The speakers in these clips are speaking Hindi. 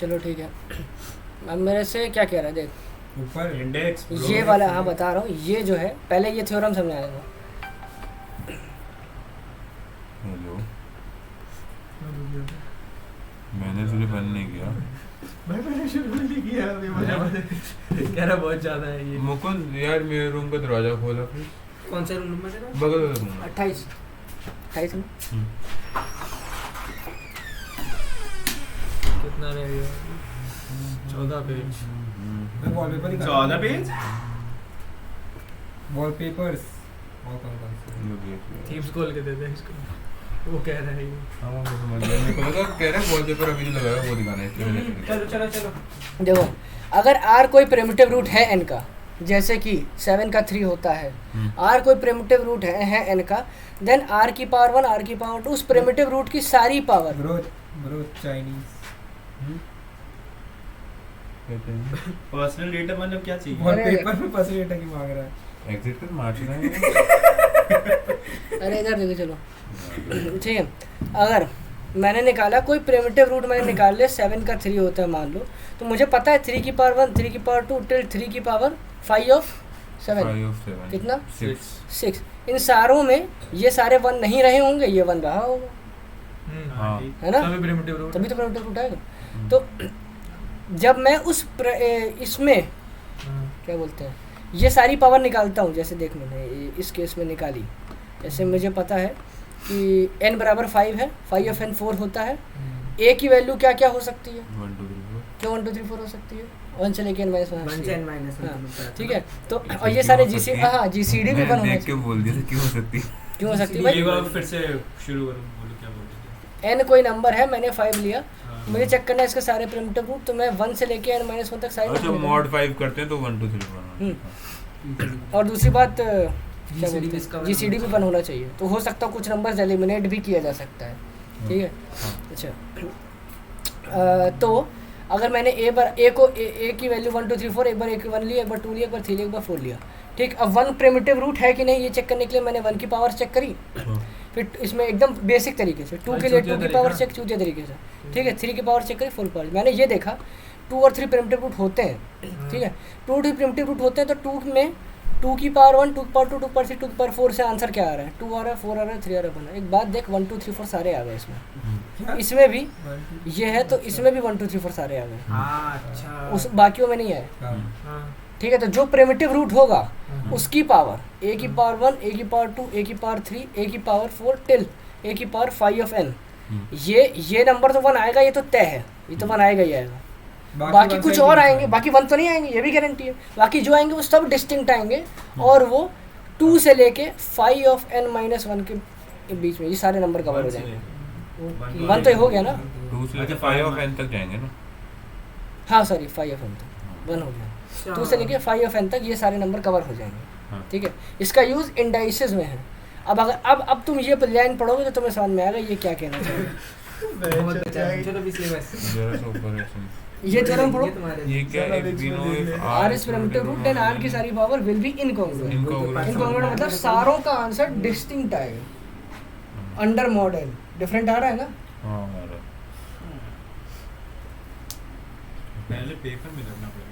चलो ठीक है। अब मेरे से क्या कह रहा है देख, ऊपर इंडेक्स ये वाला, हाँ बता रहा हूँ, ये जो है पहले ये थ्योरम समझाने दो। हेलो, मैंने तुझे बंद नहीं किया। मैंने शुरू नहीं किया अभी कह रहा बहुत ज्यादा है ये। मुकुल यार मेरे रूम का दरवाजा खोला प्लीज। कौन सा रूम में तेरा? बगल वाला रूम। 28 में कितना रह गया? 14 पेज। वॉलपेपर 14 पेज वॉलपेपर्स और कौन से थीम्स खोल के दे दे इसको, वो कह रहा है ये। हाँ मैं समझ गया, मेरे को लगा कह रहे वॉलपेपर अभी जो लगाया वो दिखाना है इसलिए मैंने चलो चलो चलो। देखो, अगर आर कोई प्रिमिटिव रूट है एन का, जैसे कि 7 का 3 होता है, आर कोई प्रिमिटिव रूट है एन का, देन आर की पावर 1 आर की पावर 2 उस प्रिमिटिव रूट की सारी पावर। ब्रो चाइनीज कहते हैं पर्सनल डेटा मतलब क्या चाहिए? वॉलपेपर में पर्सनल डेटा की मांग रहा है। एग्जिट कर मार्च रहे हैं। अरे इधर देखो, चलो ठीक है। अगर मैंने निकाला कोई प्रिमिटिव रूट, मैंने निकाल लिया 7 का 3 होता है मान लो, तो मुझे पता है 3 की पावर 1 3 की पावर 2 टिल 3 की पावर 5 ऑफ 7 कितना 6। इन सारों में ये सारे 1 नहीं रहे होंगे, ये 1 रहा होगा, हाँ। है ना? तभी प्रिमिटिव रूट, तभी तो प्रिमिटिव रूट आएगा। तो जब मैं उस इसमें क्या बोलते हैं, ये सारी पावर निकालता हूँ, जैसे देख मैंने इस केस में निकाली, जैसे मुझे पता है कि n बराबर 5 है, 5 ऑफ n 4 होता है, a की वैल्यू क्या क्या हो सकती है? 1 2 3 4 क्यों 1 2 3 4 हो सकती है? 1 से लेके n -1 1 से n-1 ठीक है। तो और ये सारे GCD भी बन देख के बोल दिया क्यों हो सकती है। क्यों हो सकती है ये भाई? बात फिर से शुरू करो, बोलो क्या बोल रहे n कोई नंबर है, मैंने 5 लिया, थे? मुझे चेक करना है इसके सारे प्रिमिटिव रूट, तो मैं 1 से लेके n -1 तक सारे अच्छा मॉड 5 करते हैं तो 1 2 3 4। और दूसरी बात क्या GCD बोलते भी इसका हैं, बना GCD भी बन होना चाहिए, तो हो सकता है कुछ नंबर्स एलिमिनेट भी किया जा सकता है, ठीक है। अच्छा तो अगर मैंने a की वैल्यू 1 2 3 4 एक बार a की 1 लिया, एक बार 2 लिया, एक बार 3 लिया, एक बार 4 लिया, ठीक। अब 1 प्रिमिटिव रूट है कि नहीं ये चेक करने के लिए मैंने 1 की पावर चेक करी, फिर इसमें एकदम बेसिक तरीके से 2 के लिए 2 की पावर चेक चूतिया तरीके से, ठीक है। 3 की पावर चेक करी, 4 पावर, मैंने ये देखा 2 और 3 प्रिमिटिव रूट होते हैं, ठीक है। 2 और 3 प्रिमिटिव रूट होते हैं, तो 2 में 2 की पावर 1 2 की पावर 2 2 की पावर 3 2 की पावर 4 से आंसर क्या आ रहा है? 2 आ रहा है, 4 आ रहा है, 3 आ रहा है, 1 एक बात देख, 1 2 3 4 सारे आ गए इसमें, इसमें भी ये है तो इसमें भी 1 2 3 4 सारे आ गए, अच्छा उस बाकियों में नहीं आए, हाँ ठीक है। तो जो प्रिमिटिव रूट होगा उसकी पावर a की पावर 1 a की पावर 2 a की पावर 3 a की पावर 4 टिल a की पावर 5 ऑफ n, ये नंबर तो 1 आएगा, ये तो तय है, ये तो 1 आएगा ही आएगा। बाकी कुछ और आएंगे, बाकी 1 तो नहीं आएंगे, ये भी गारंटी है। बाकी जो आएंगे वो सब डिस्टिंक्ट आएंगे, और वो 2 से लेके 5 ऑफ n -1 के बीच में ये सारे नंबर कवर हो जाएंगे। 1 तो हो गया ना, 2 से लेके 5 ऑफ n तक जाएंगे ना। हाँ सॉरी 5 ऑफ n तक 1 हो गया, 2 से लेके 5 ऑफ n तक ये सारे नंबर कवर हो जाएंगे, ठीक है। इसका यूज़ इंडाइसेस में है। अब तुम ये लाइन पढ़ोगे तो तुम्हें समझ में आएगा ये क्या कहना चाहिए। चलो पिछले बस जरा सा ऊपर है ये थ्योरम पढ़ो, ये क्या है? if we know if r is primitive root then r की सारी power will be incongruent। incongruent मतलब सारों का आंसर डिस्टिंक्ट आएगा अंडर मॉडल, डिफरेंट आ रहा है ना। हाँ आ रहा है। पहले पेपर में करना पड़ेगा।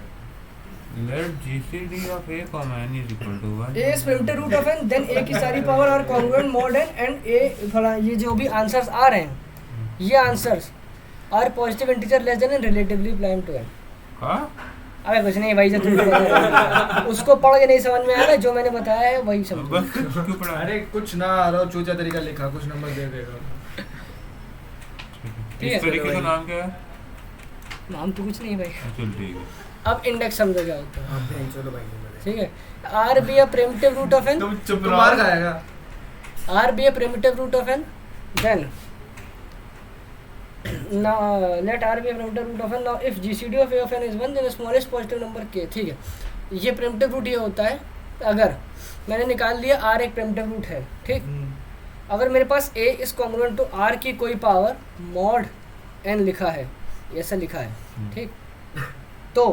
Let GCD of a comma n is equal to 1। a is primitive root of n then a की सारी power are congruent mod n and a फला ये जो भी आंसर्स आ रहे हैं ये answers are positive integer less than and relatively prime to n। हाँ अबे कुछ नहीं भाई, जब उसको पढ़ के नहीं समझ में आएगा, जो मैंने बताया है वही समझ। बस क्यों पढ़ा? अरे कुछ ना आ रहा, चूचा तरीका लिखा, कुछ नंबर दे देगा। ठीक है, इस तरीके का नाम क्या है? नाम तो कुछ नहीं भाई। चल ठीक है। अब इंडेक्स समझो क्या होता है, चलो भाई ठीक है। R be a primitive root of n, तुम चुप तो मार रहो। खाएगा। R be a primitive root of n then now let r be a primitive root of n। now if gcd of a of n is 1 then the smallest positive number k, ठीक है। ये प्रिमिटिव रूट ये होता है, अगर मैंने निकाल लिया r एक प्रिमिटिव रूट है, ठीक। अगर मेरे पास a is congruent to r की कोई पावर मॉड n लिखा है, ऐसा लिखा है, ठीक, तो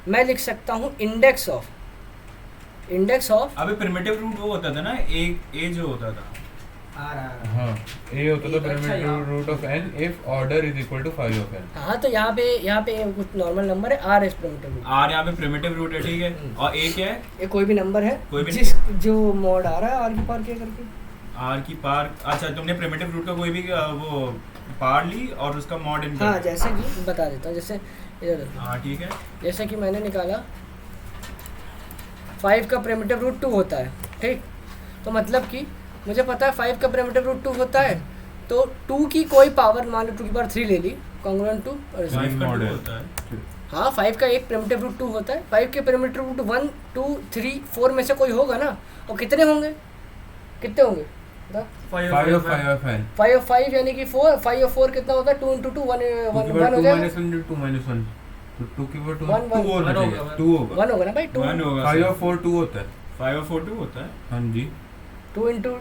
मैं लिख सकता हूँ इंडेक्स ऑफ अबे प्रिमिटिव रूट वो होता था ना, एक ए जो होता था आ रहा हाँ ए होता ये था तो अच्छा प्रिमिटिव यार। Root of n if order is equal to 5 of n. हाँ तो यहाँ पे कुछ नॉर्मल नंबर है, r is primitive root. R यहाँ पे प्रिमिटिव रूट है, ठीक है। और ए क्या है? ये कोई भी नंबर है कोई भी जिस जो मॉड आ रहा है आर की पावर के करके। आर की पार, अच्छा तुमने प्रिमिटिव रूट का कोई भी वो पार ली और उसका मॉड इन हाँ जैसे कि बता देता हूँ, जैसे इधर देखो। हाँ ठीक है। जैसे कि मैंने निकाला 5 का प्रिमिटिव रूट 2 होता है, ठीक। तो मतलब कि मुझे पता है 5 का प्रिमिटिव रूट 2 होता है, तो 2 की कोई पावर मान लो 2 की पावर 3 ले ली कॉन्ग्रुएंट टू, और इसमें 5 का मॉड 2 है। होता है। हाँ 5 का एक प्रिमिटिव रूट 2 होता है, 5 के प्रिमिटिव रूट 1 2 3 4 में से कोई होगा ना, और कितने होंगे, कितने होंगे बता। 5 of n. 5 of 5 यानी कि 4, 5 of 4 कितना होगा, 2 into 2 1 2 1 की पावर 2 हो जाएगा, minus 1 2 minus 1. तो 2 की पावर 2 1 1 और वन बचेगा, होगा, 2 होगा. 1 होगा ना भाई, 2 1 होगा। 5 of 4 2 होता है. 5 और 4 2 होता है। हाँ जी. 2 into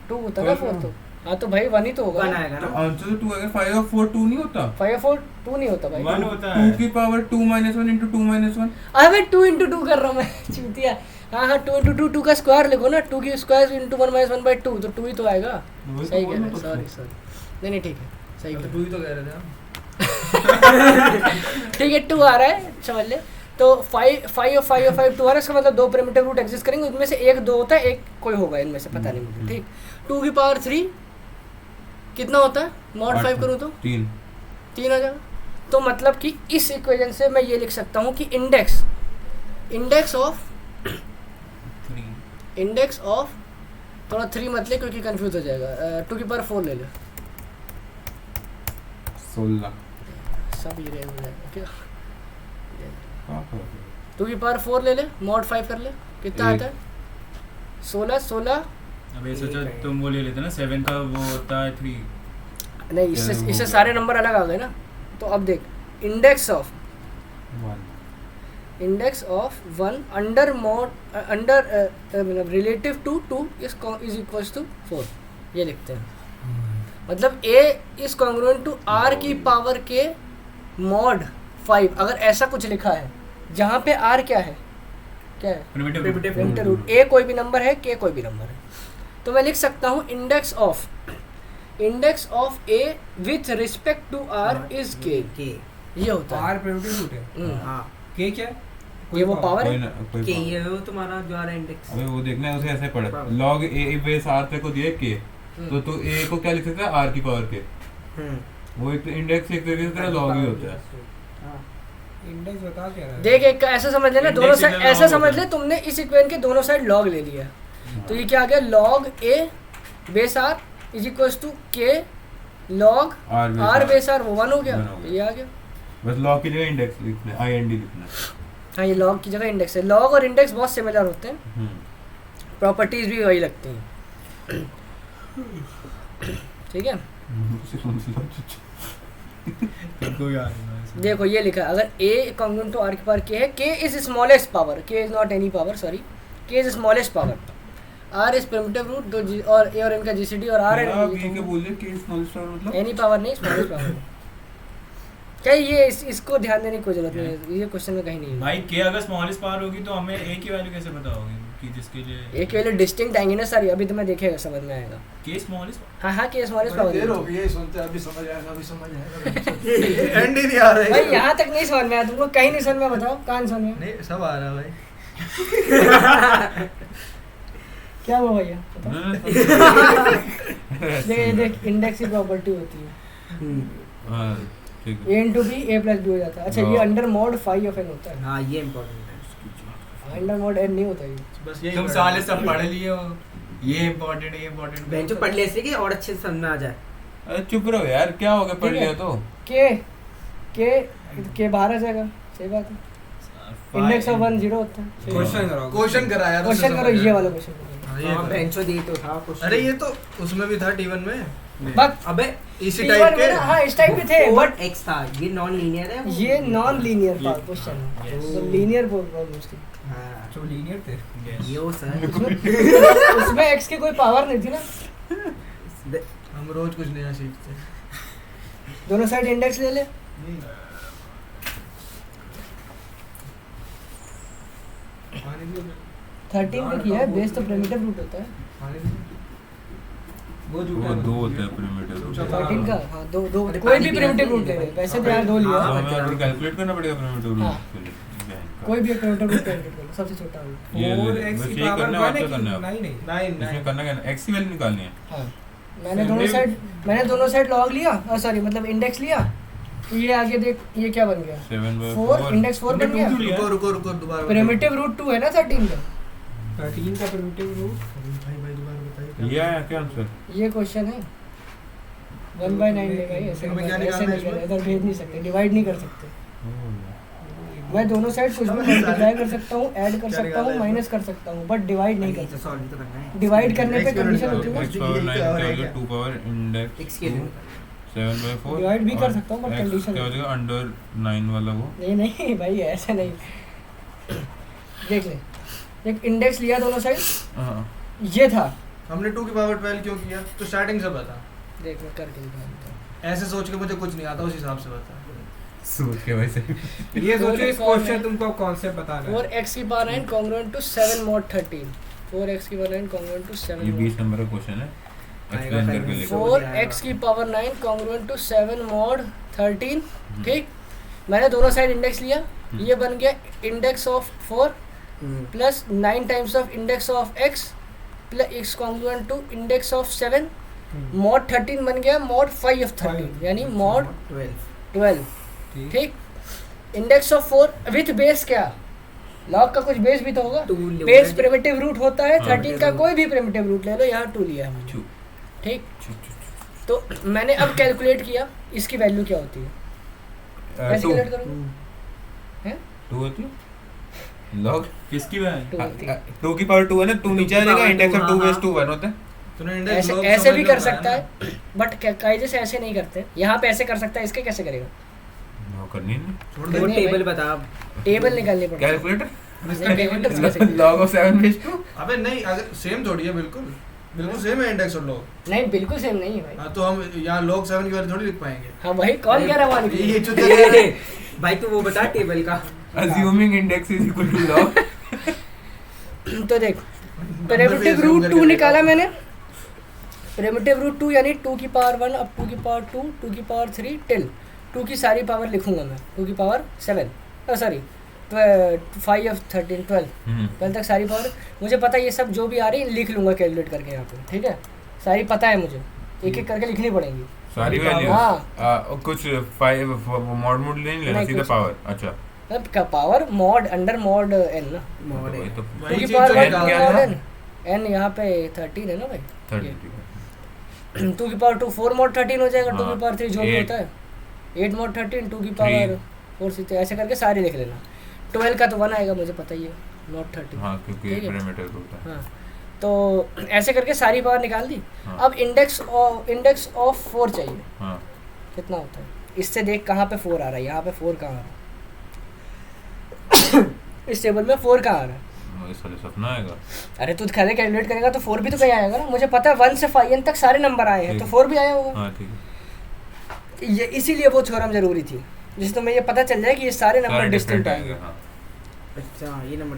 2 होता है ना 4 तो, हाँ तो भाई 1 ही तो होगा वन ना। आएगा तो ना। आंसर तो 2 आएगा. 5 of 4 2 नहीं होता. 5 of 4 2 नहीं होता भाई, 1 होता है। 2 की पावर 2 minus 1 into 2 minus 1. अबे 2 into 2 कर रहा हूँ मैं चूतिया। हाँ हाँ 2 into 2 2 का स्क्वायर लिखो ना, 2 की स्क्वायर into 1 minus 1 by 2 तो 2 ही तो आएगा। वही तो सही बोल कह रहा रहे, हूँ सॉरी सॉरी, नहीं नहीं ठीक है, सही अब कह तो रहे। तू ही तो कह रहे थे हम। ठीक है 2 आ रहा है, समझ ले। तो 5 of 5 2 आ रहा है, इसका मतलब 2 प्रिमिटिव रूट एग्जिस्ट करेंगे, उनमें से एक 2 होता है, एक कोई होगा इनमें से, पता नहीं मुझे, ठीक। 2 की पावर 3 कितना होता है, मॉड 5 करूँ तो 3. 3 आ जाएगा। तो मतलब कि इस इक्वेशन से मैं ये लिख सकता हूँ कि इंडेक्स ऑफ थोड़ा 3 मत ले क्योंकि कंफ्यूज हो जाएगा, 2 की पावर 4 ले ले, 16. सब ये हो जाएगा क्या। हाँ, हाँ. 2 की पावर 4 ले ले, मॉड 5 कर ले, कितना एक। आता है 16 अब ये सोचो तुम वो ले लेते ना 7 का वो होता है 3। नहीं, इससे सारे नंबर अलग आ गए ना। तो अब देख index of 1 under mod under मतलब relative to 2 is equals to 4, ये लिखते हैं। मतलब a is congruent to r की पावर के मॉड 5, अगर ऐसा कुछ लिखा है जहाँ पे r क्या है प्रिमिटिव प्रिमिटिव रूट, a कोई भी नंबर है, k कोई भी नंबर है, तो मैं लिख सकता हूँ index of a with respect to r is k, के ये होता है। आर प्रिमिटिव रूट है। हम्म। हाँ के क्या है? ये वो पावर कोई है, ना कोई के power. ये वो तुम्हारा जो आ रहा है इंडेक्स। अबे वो देखना है, उसे ऐसे पढ़े Power. log a base r तक को दिया k, तो a को क्या लिख सकता है, r की पावर के. वो एक इंडेक्स एक तरीके से तेरा log ही होता है. हाँ इंडेक्स बता क्या रहा है? देख एक ऐसा समझ लेना, Index दोनों इधर साइड log ऐसा होता समझ है। ले, तुमने इस इक्वेशन के दोनों साइड log ले लिया, तो ये क्या आ गया, log a base r is equals to k log r base r, वो 1 हो गया, one हो गया। ये आ गया। बस log की जगह इंडेक्स लिखना है, ind लिखना है. हाँ ये log की जगह इंडेक्स है, log और इंडेक्स बहुत सिमिलर होते हैं, प्रॉपर्टीज भी वही लगती हैं, ठीक है। तुमको याद है देखो ये लिखा है, अगर a कॉन्ग्रुएंट टू r की पावर k है, k is smallest power, k is not any power, sorry, k is smallest power, r is primitive root, तो और a और m का जीसीडी और r अब ये है क्या बोल रहे हैं कि स्मॉल स्टार मतलब एनी पावर नहीं, स्मॉलेस्ट पावर। क्या ये इसको ध्यान देने की कोई जरूरत नहीं है, ये क्वेश्चन में कहीं नहीं है। भाई के अगर स्मॉलेस्ट पावर होगी तो हमें a की वैल्यू कैसे पता होगी कि जिसके लिए एक वैल्यू डिस्टिंक्ट आएंगे ना सर, अभी तुम्हें देखेगा समझ में आएगा। के स्मॉलेस्ट। हाँ हाँ, के स्मॉलेस्ट देर पावर हो गई है, सुनते अभी समझ आएगा एंड ही नहीं आ रहा है। भाई यहाँ तक नहीं समझ में आया तुमको, कहीं नहीं समझ में, बताओ कहाँ नहीं समझ में आया? नहीं सब आ रहा है भाई। क्या हुआ भैया बताओ। देख इंडेक्स की प्रॉपर्टी होती है, हां ठीक है. a into b a plus b हो जाता है। अच्छा ये अंडर मॉड 5 ऑफ n होता है, हाँ ये इम्पोर्टेंट है। अंडर मॉड n नहीं होता ये। बस यही तुम पढ़ा साले है। सब पढ़ लिए हो, ये इम्पोर्टेंट है, ये इम्पोर्टेंट बेंचो पढ़ ले इसलिए कि और अच्छे से समझ में आ जाए। अरे चुप रहो यार, क्या हो गया पढ़ ठीक है। लिया तो. के बाहर आ जाएगा, सही बात है। इंडेक्स ऑफ 1 0 होता है। सही बात है। क्वेश्चन करो क्वेश्चन कराया तो क्वेश्चन उससे करो, समझ ये आया। वाला क्वेश्चन करो। हाँ, ये हाँ करो। बेंचो दी तो था क्वेश्चन। अरे ये तो उसमें भी था T1 में बट अबे इसी T1 टाइप में के। ना, हाँ इस टाइप के थे, बट x था, ये नॉन लीनियर है। ये नॉन लीनियर क्वेश्चन है, Yes. तो लीनियर प्रॉब्लम उसकी। हाँ जो लीनियर थे। यो सर। उसमें x की कोई पावर नहीं थी ना, हम रोज कुछ नया सीखते हैं। दोनों साइड इंडेक्स ले ले। पानी भी 13 पे किया है, बेस तो प्रिमिटिव रूट होता है। पानी भी वो वो दो होते हैं प्रिमिटिव रूट 13 का हाँ दो दो अरे कोई भी पानी प्रिमिटिव पीना रूट ले चाहिए। रहे वैसे तो यहाँ दो लिया हाँ हमें ऑलरेडी कैलकुलेट करना पड़ेगा प्रिमिटिव रूट हाँ। के लिए कोई भी एक प्रिमिटिव रूट कैलकुलेट कर लो सबसे छोटा रूट ये फोर ले, एक्स बस की यही पावर करना है, 1 और क्या करना है अब? नहीं इसमें 9 करना क्या है x की वैल्यू निकालनी है हाँ मैंने दोनों साइड लॉग लिया सॉरी मतलब इंडेक्स लिया ये आगे देख ये क्या बन गया 4 इंडेक्स 4 बन गया रुको दोबारा प्रिमिटिव रूट 2 है ना 13 का 13 का प्रिमिटिव रूट भाई दोबारा बताइए ये आया क्या आंसर ये क्वेश्चन है 1/9 लेगा ये ऐसे हमें क्या ऐसे निकालना है नहीं इसमें? इधर भेज नहीं सकते डिवाइड नहीं कर सकते मैं दोनों साइड कुछ भी मल्टीप्लाई कर सकता हूँ ऐड कर क्या सकता निकालना हूँ है माइनस कर सकता हूँ बट डिवाइड नहीं कर तो सकता सॉल्व भी तो करना है डिवाइड करने पे X कंडीशन की होती है x पावर 9 क्या हो जाएगा क्या? 2 पावर इंडेक्स x के लिए 7/4 Divide भी कर सकता हूँ, but condition क्या हो जाएगा अंडर 9 वाला वो नहीं नहीं भाई ऐसा नहीं देख ले एक इंडेक्स लिया दोनों साइड हाँ ये था हमने 2 की पावर 12 क्यों किया तो स्टार्टिंग से बता देख मैं करके दिखाता हूँ ऐसे सोच के मुझे कुछ नहीं आता उस हिसाब से बता सोच के वैसे ये सोचो इस 4x क्वेश्चन तुमको कॉन्सेप्ट बताना है 4x की power 9 congruent to 7 mod 13 4x की पावर 9 congruent to 7 ये mod 20 नंबर का क्वेश्चन है एक्सप्लेन करके लिखो 4x की पावर 9 congruent to 7 mod 13 ठीक मैंने दोनों साइड इंडेक्स लिया ये बन गया index of 4 plus 9 times of index of x plus x congruent to index of 7 mod 13 बन गया mod 5 of 13 यानी mod 12 ठीक इंडेक्स ऑफ 4 विथ बेस क्या लॉग का कुछ बेस भी तो होगा बेस प्रिमिटिव रूट होता है 13 का कोई भी प्रिमिटिव रूट ले लो यहाँ 2 लिया है मैंने ठीक तो मैंने अब कैलकुलेट किया इसकी वैल्यू क्या होती है कैसे कैलकुलेट करूँगा 2 होती है लॉग किसकी वैल्यू 2 होती है 2 की पावर 2 है ना 2 नीचे आ जाएगा इंडेक्स ऑफ 2 बेस 2 1 होता है तूने इंडेक्स ऐसे ऐसे भी कर सकता है बट कायदे से ऐसे नहीं करते यहाँ पे ऐसे कर सकता है इसके कैसे करेगा वो करनी नहीं छोड़ वो दे टेबल बता टेबल निकालनी पड़ेगी कैलकुलेटर कैलकुलेटर से कैसे करेगा? log of 7 base 2 अबे नहीं अगर सेम थोड़ी है बिल्कुल बिल्कुल सेम है इंडेक्स और लॉग नहीं बिल्कुल सेम नहीं है भाई हाँ तो हम यहाँ log 7 की वैल्यू थोड़ी लिख पाएंगे हाँ भाई कौन कह रहा है वहाँ ये लिखने? जो तेरा है भाई तू वो बता टेबल का assuming index is equal to log तो देख प्रिमिटिव रूट 2 निकाला मैंने प्रिमिटिव रूट 2 यानी 2 की पावर 1 अब 2 की पावर 2 2 की पावर 3 टिल 2 की सारी पावर लिखूंगा मैं 2 की पावर 7 सॉरी 5 of 13 12 तक सारी पावर मुझे पता है ये सब जो भी आ रही है लिख लूंगा कैलकुलेट करके यहाँ पे ठीक है सारी पता है मुझे एक एक करके लिखनी पड़ेंगी सारी वैल्यू हाँ कुछ 5 मॉड मोड नहीं लेना नहीं, सीधा कुछ- पावर अच्छा मतलब का power mod under mod n ना मॉड वही तो 2 वही की चीज पावर जो 1 निकाल क्या रहा था? एन एन यहाँ पे 13 है ना भाई 30 2 की पावर 2 4 mod 13 हो जाएगा 2 हाँ, की पावर 3 जो भी 8 होता है 8 mod 13 2 की पावर 4 से ऐसे करके सारे लिख लेना 12 का तो 1 आएगा मुझे पता ही है mod 13 हाँ क्योंकि ठीक है। प्रिमिटिव रूट है हाँ तो ऐसे करके सारी पावर निकाल दी हाँ। अब इंडेक्स ऑफ 4 चाहिए हाँ कितना होता है इससे देख कहाँ पे 4 आ रहा है यहाँ पे 4 कहाँ आ रहा है इस टेबल में 4 कहाँ आ रहा है इस वाले सपना आएगा अरे तू खाली कैलकुलेट करेगा तो 4 भी तो कहीं आएगा ना मुझे पता है 1 से 5 तक सारे नंबर आए हैं तो ठीक। 4 भी आया होगा हाँ ठीक है ये इसीलिए वो थ्योरम जरूरी थी जिससे तुम्हें ये पता चल जाए कि ये सारे नंबर सारे डिस्टिंक्ट डिफरेंट आएंगे आएंगे हाँ अच्छा ये नंबर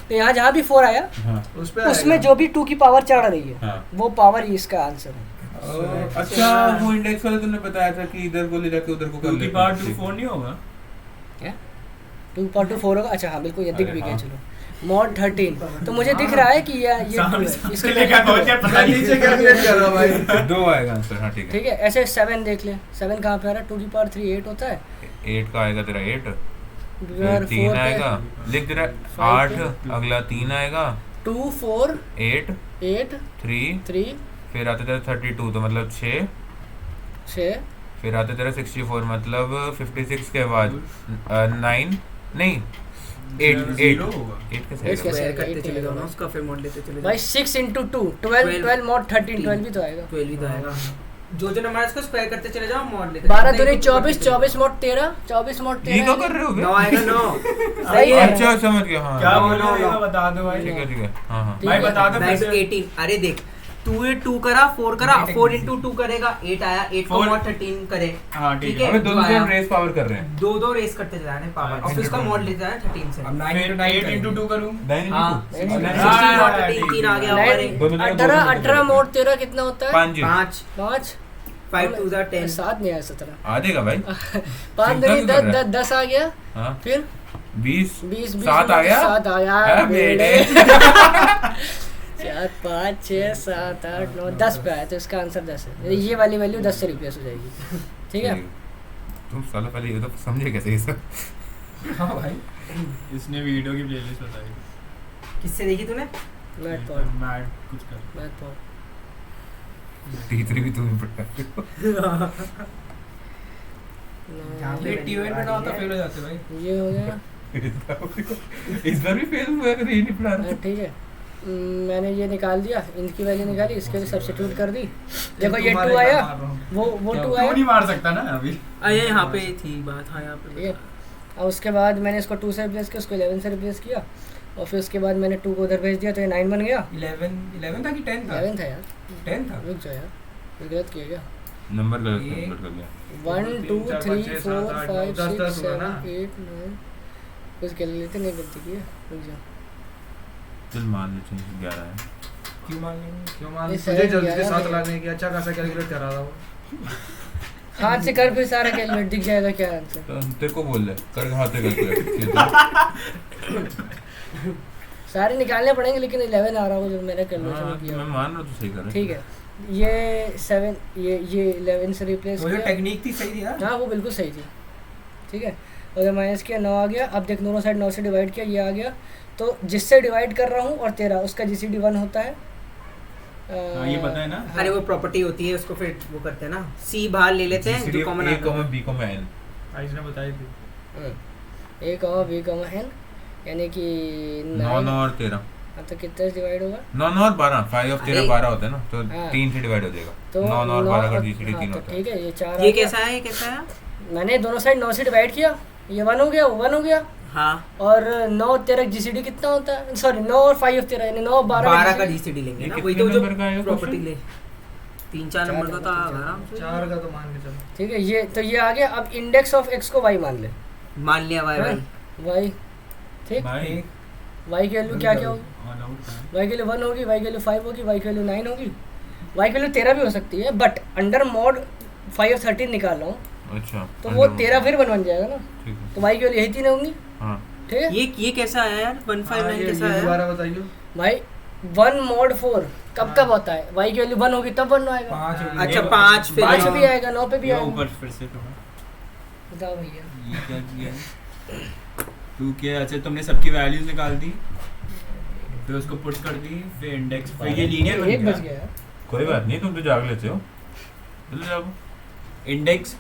तो यहाँ जहाँ भी 4 आया हाँ उस पे उसमें आएगा। जो भी 2 की पावर चढ़ रही है हाँ वो पावर ही इसका आंसर है अच्छा वो इंडेक्स वाला तुमने बताया था कि इधर को ले जाके उधर को कर 2 की लेते पावर हैं। 2 4 नहीं होगा क्या 2/4 होगा अच्छा हाँ बिल्कुल ये दिख अरे भी गया हाँ। चलो mod 13 तो मुझे दिख रहा है कि ये 2 सामने है सामने इसके लेकर पहुंच गया पता मैं नहीं नीचे कैलकुलेट कर रहा हूँ भाई 2 आएगा आंसर हाँ ठीक है ठीक है ऐसे 7 देख ले 7 कहाँ पे आ रहा है 2 की पावर 3 8 होता है 8 का आएगा तेरा 8 फिर यार 3 4 आएगा लिख तेरा 8 अगला 3 आएगा 2 4 8 8 3 3 फिर आता तेरा 32 तो मतलब 6 6 फिर आता तेरा 64 मतलब 56 के बाद 9 नहीं 8 8 0 होगा 8 कैसे Eight आएगा? कैसे? स्क्वायर करते eight चले जाओ ना आएगा। उसका फिर मॉड लेते चले भाई जाओ 6 into 2 12 12 mod 13 12 भी तो आएगा 12 ही तो आएगा जो नंबर है उसको स्क्वायर करते चले जाओ मॉड लेते 12 दूनी 24 24 mod 13 24 mod 13 ये क्या कर रहे हो बे? 9 आएगा 9 सही है अच्छा समझ गया हाँ क्या ठीक बोल रहे हो नो, ये बता दो भाई है ठीक है हाँ हाँ ठीक भाई है। बता दो फिर से 18 अरे देख 2 8 2 करा 4 करा Eight 4 easy. into 2 करेगा 8 आया 8 को Four. मॉड 13 करे हाँ ठीक ठीक है है। हमें दोनों आया। से रेस पावर कर रहे हैं। दो रेस करते जाने पावर और फिर उसका मॉड लेते जाना 13 से अब 9 फिर into 9 8 into 2 करूँ 9 हाँ into 2 9 16 और हाँ, 13 ठीक, 3 आ गया ठीक। हमारे दोनों जगह 18 दोनों 18 मोड 13 कितना होता है? 5 5 5 5 2 जा 10 7 नहीं आया 17 आ जाएगा भाई। 5 चिंता नहीं क्यों कर रहा 10 आ गया हाँ फिर 20 20 7 आ गया 7 आया है बेड़े बेड़े। 4 5 6 7 8 9 10 पे आया तो इसका आंसर 10 है। ये वाली वैल्यू 10 से रिप्लेस हो जाएगी। ठीक है तुम साला पहले ये तो समझे कैसे ये सब। हाँ भाई इसने वीडियो की प्लेलिस्ट बताई किससे देखी तूने मैट पॉड मैट कुछ कर मैट पॉड टीचर भी तुम्हें पढ़ता यहाँ पे ट्यून पे ना होता फेल हो जाते भाई। ये हो गया। इस बार भी फेल हुआ अगर ये नहीं पढ़ा रहा। ठीक है मैंने ये निकाल दिया इनकी वैल्यू निकाली इसके लिए सब्स्टिट्यूट कर दी। देखो ये 2 आया वो 2 तू आया नहीं मार सकता ना अभी अरे यहाँ पे थी बात हाँ यहाँ ठीक पे है। और उसके बाद मैंने इसको 2 से रिप्लेस किया उसको 11 से रिप्लेस किया और फिर उसके बाद मैंने 2 को उधर भेज दिया तो ये 9 बन गया। 11 था कि 10 था? 11 था यार 10 था। रुक जाओ यार ये गलत किया क्या? नंबर गलत ये- नंबर कर दिया। 1 2 3, 4, 3 5, 4 6, 7, 5 8, 9, 6 10 होगा 7 ना? 8 9 कुछ गलती नहीं गलती की है। रुक जाओ चल मान ले चाहिए 11 है। क्यों मान लेंगे? क्यों मान ये तुझे शायद जल्दी के 11 साथ है। लाने की अच्छा खासा कैलकुलेट करा था वो। हाथ से कर फिर सारा कैलकुलेट दिख जाएगा क्या आंसर। तो तेरे को बोल ले कर हाथ से कैलकुलेट। सारे निकालने पड़ेंगे लेकिन 11 आ रहा होगा जब मैंने कैलकुलेशन मैं किया। मान रहा हूँ तो सही कर रहा है। ठीक है ये 7 ये 11 से रिप्लेस वो जो किया। टेक्निक थी सही थी यार। हाँ वो बिल्कुल सही थी। ठीक है और माइनस किया 9 आ गया। अब देख दोनों साइड 9 से डिवाइड किया ये आ गया तो जिससे डिवाइड कर रहा हूँ और 13 उसका जीसीडी 1 होता है। हाँ ये पता है ना अरे वो प्रॉपर्टी होती है उसको फिर वो करते हैं ना सी बाहर ले लेते हैं जो common A, B, N। Ice ने बताई थी। ए कॉमा बी कॉमा एन यानी कि 9 9 और 13। अब तो कितने से डिवाइड होगा 9 9 और 12 5 और 13 अरे। 12 होता है ना तो हाँ। 3 से डिवाइड हो जाएगा। तो 9 9 और 12 का हाँ, जीसीडी 3 तो होता है। ठीक है ये 4 ये कैसा है ये कैसा है मैंने दोनों साइड 9 से डिवाइड किया ये 1 हो गया वो 1 हो गया हाँ और 9 13 जीसीडी कितना होता है सॉरी 9 और 5 13 यानी 9 12 12 का जीसीडी लेंगे ये ना कितने वही तो जो नंबर का है ये प्रॉपर्टी question? ले 3 4 नंबर का था आराम से 4 का तो मान के चलो। ठीक है ये तो ये आ गया। अब इंडेक्स ऑफ एक्स को y मान ले मान लिया भाई हाँ, भाई y ठीक भाई y की वैल्यू क्या क्या होगी ऑल आउट है y की वैल्यू 1 होगी y की वैल्यू 5 होगी y की वैल्यू 9 होगी y की वैल्यू 13 भी हो सकती है बट अंडर मॉड 5 और 13 निकाल रहा हूँ अच्छा तो वो 13 फिर 1 बन जाएगा ना ठीक है। तो y की वैल्यू यही 3 होंगी। हाँ ठीक है ये कैसा है यार 159 कैसा है दोबारा बताइए। भाई 1 मॉड 4 कब होता है y की वैल्यू 1 होगी तब 1 आएगा 5 अच्छा 5 फिर 5 पे भी आएगा 9 पे भी ये आएगा। ऊपर फिर से थोड़ा बताओ भैया ये क्या किया है तू क्या अच्छा तुमने सबकी वैल्यूज निकाल दी फिर उसको पुट कर दी फिर इंडेक्स फिर ये लीनियर एक बन बच गया गया कोई बात नहीं तुम तो जाग लेते हो। चलो जाओ इंडेक्स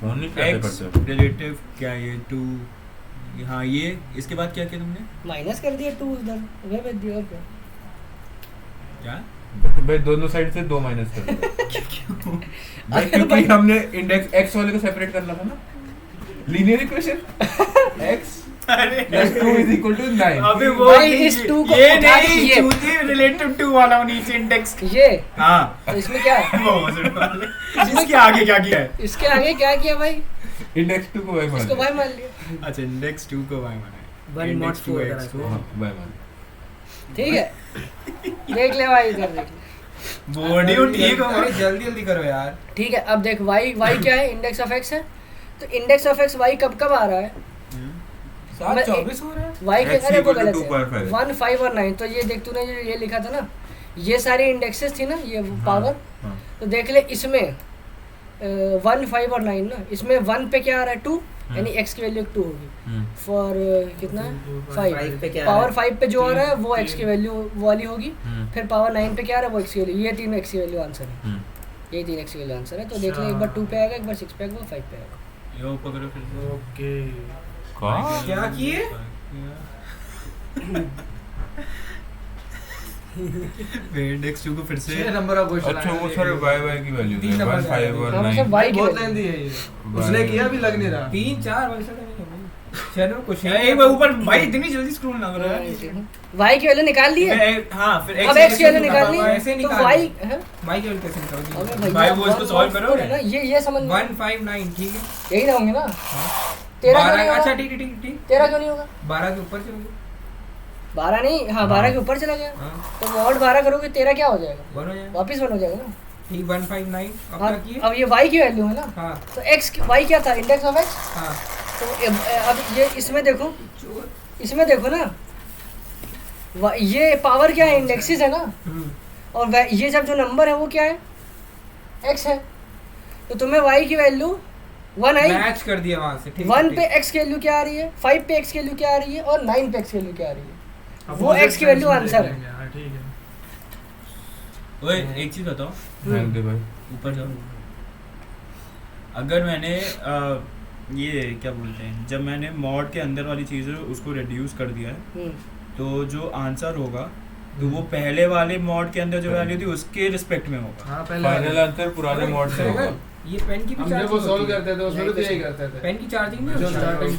फोन नहीं करते एक्स पड़ते। रिलेटिव क्या ये 2 हाँ ये इसके बाद क्या किया तुमने माइनस कर दिया 2 उधर उधर भेज दिया और क्या क्या भाई दोनों साइड से 2 माइनस कर दो। भाई क्योंकि हमने इंडेक्स x वाले को सेपरेट करना था ना linear equation x plus 2 is equal to 9। अबे वो भाई, इस 2 को ये उठा नहीं दीजिए। चूती रिलेटिव 2 वाला वो नीचे इंडेक्स ये हाँ तो इसमें क्या है वो opposite वाले इसके आगे क्या किया है इसके आगे क्या किया भाई इंडेक्स 2 को y मान इसको लिया। भाई मान लिया। अच्छा इंडेक्स 2 को y माना है 1 मॉड Index 4 2x को हाँ, y मान लिया। ठीक है देख ले भाई इधर देख ले। बॉडी ठीक हो अरे जल्दी जल्दी करो यार। ठीक है अब देख y क्या है इंडेक्स ऑफ x है तो इंडेक्स ऑफ x y कब कब आ रहा है 7 24 हो रहा है। y के X अरे वो equal to गलत 2 है per five। 1 5 और 9 तो ये देख तूने जो ये लिखा था ना ये सारी इंडेक्सेस थी ना ये पावर हाँ। तो देख ले इसमें 1 5 और 9 ना इसमें 1 पे क्या आ रहा है 2 यानी x की वैल्यू 2 होगी फॉर कितना है 5 पे 5 क्या आ रहा पावर है? 5 पे जो आ रहा है वो x की वैल्यू वाली होगी फिर पावर 9 पे क्या आ रहा है वो x की वैल्यू ये तीन x की वैल्यू आंसर है ये तीन x की वैल्यू आंसर है तो देख ले एक बार 2 पे आएगा एक बार 6 पे आएगा 5 पे आएगा ये ऊपर करो फिर से ओके कहाँ? क्या किए? इंडेक्स 2 को फिर से 6 नंबर का क्वेश्चन अच्छा वो सर y की वैल्यू तीन है नंबर 1 5 और हम 9। सब y की बहुत वैल्यू लेंदी है ये उसने किया भी लग नहीं रहा 3 4 वैसे तो नहीं है। चलो कुछ एक बार ऊपर भाई इतनी जल्दी स्क्रॉल ना करो यार। y की वैल्यू निकाल ली है, हाँ फिर अब x की वैल्यू निकालनी है ऐसे तो निकाल y दो। है। माई केवल कैसे निकाल अबे दी? भैया, भाई वो इसको solve 1.4 करोगे? है ना, ये समझ में 159 ठीक है। यही होंगे ना। तेरा क्यों नहीं 12 अच्छा होगा? ठीक ठीक ठीक। तेरा क्यों नहीं होगा? 12 के ऊपर चलोगे 12 नहीं, हाँ 12 के ऊपर चला गया हाँ तो मॉड 12 करोगे तेरा क्या हो जाएगा? वन हो जाएगा वापिस 1 हो जाएगा ना। ठीक 159 अब क्या अब किए? अब ये y की वैल्यू है ना, हाँ तो x y क्या था? Index of x। हाँ तो अब ये इसमें देखो, इसमें देखो ना, ये पावर क्या है? इंडेक्सिस है ना, और ये जब जो नंबर है वो क्या है? x है। तो तुम्हें y की वैल्यू 1 आई, मैच कर दिया वहां से ठीक 1 पे x की वैल्यू क्या आ रही है, 5 पे x की वैल्यू क्या आ रही है, और 9 पे x की वैल्यू क्या आ रही है, वो x की वैल्यू आंसर है। हाँ, ठीक है। ओए एक चीज बताओ, दे भाई। ऊपर जाओ। अगर मैंने ये क्या बोलते हैं, जब मैंने मॉड के अंदर वाली चीज़ है उसको रिड्यूस कर दिया है, तो जो आंसर होगा तो वो पहले वाले मॉड के अंदर जो वैल्यू थी उसके रिस्पेक्ट में होगा। हाँ फाइनल आंसर पुराने मॉड से होगा। ये पेन की भी हम जब चार्जिंग वो सॉल्व होती है। करते थे उसमें तो यही करते थे। पेन की चार्जिंग नहीं जो होती स्टार्टिंग